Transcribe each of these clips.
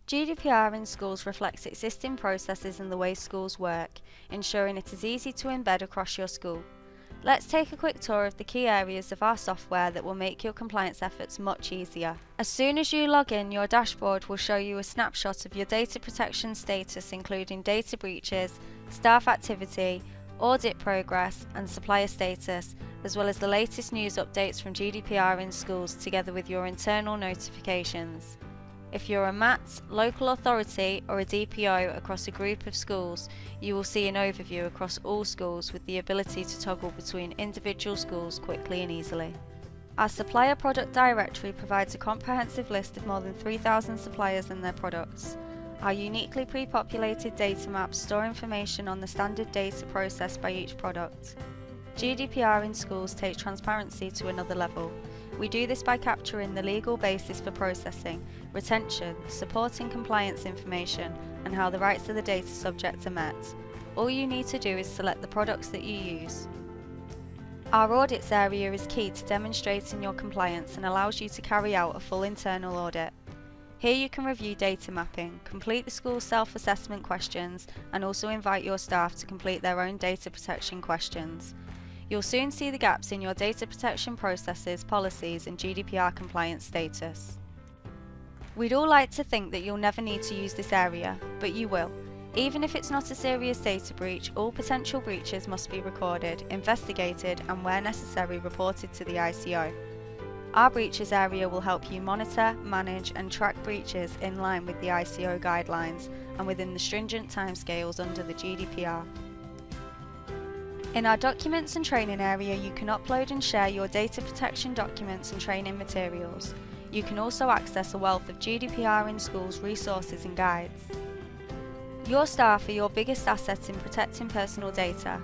GDPR in schools reflects existing processes and the way schools work, ensuring it is easy to embed across your school. Let's take a quick tour of the key areas of our software that will make your compliance efforts much easier. As soon as you log in, your dashboard will show you a snapshot of your data protection status, including data breaches, staff activity, audit progress and supplier status, as well as the latest news updates from GDPR in schools together with your internal notifications. If you're a MAT, local authority or a DPO across a group of schools, you will see an overview across all schools with the ability to toggle between individual schools quickly and easily. Our Supplier Product Directory provides a comprehensive list of more than 3,000 suppliers and their products. Our uniquely pre-populated data maps store information on the standard data processed by each product. GDPR in schools takes transparency to another level. We do this by capturing the legal basis for processing, retention, supporting compliance information, and how the rights of the data subject are met. All you need to do is select the products that you use. Our audits area is key to demonstrating your compliance and allows you to carry out a full internal audit. Here you can review data mapping, complete the school's self-assessment questions, and also invite your staff to complete their own data protection questions. You'll soon see the gaps in your data protection processes, policies, and GDPR compliance status. We'd all like to think that you'll never need to use this area, but you will. Even if it's not a serious data breach, all potential breaches must be recorded, investigated, and where necessary reported to the ICO. Our breaches area will help you monitor, manage, and track breaches in line with the ICO guidelines and within the stringent timescales under the GDPR. In our documents and training area, you can upload and share your data protection documents and training materials. You can also access a wealth of GDPR in schools resources and guides. Your staff are your biggest asset in protecting personal data.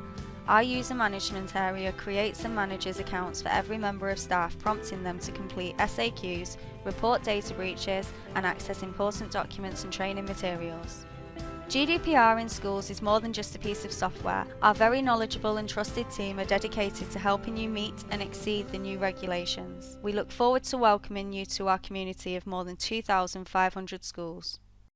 Our user management area creates and manages accounts for every member of staff, prompting them to complete SAQs, report data breaches, and access important documents and training materials. GDPR in schools is more than just a piece of software. Our very knowledgeable and trusted team are dedicated to helping you meet and exceed the new regulations. We look forward to welcoming you to our community of more than 2,500 schools.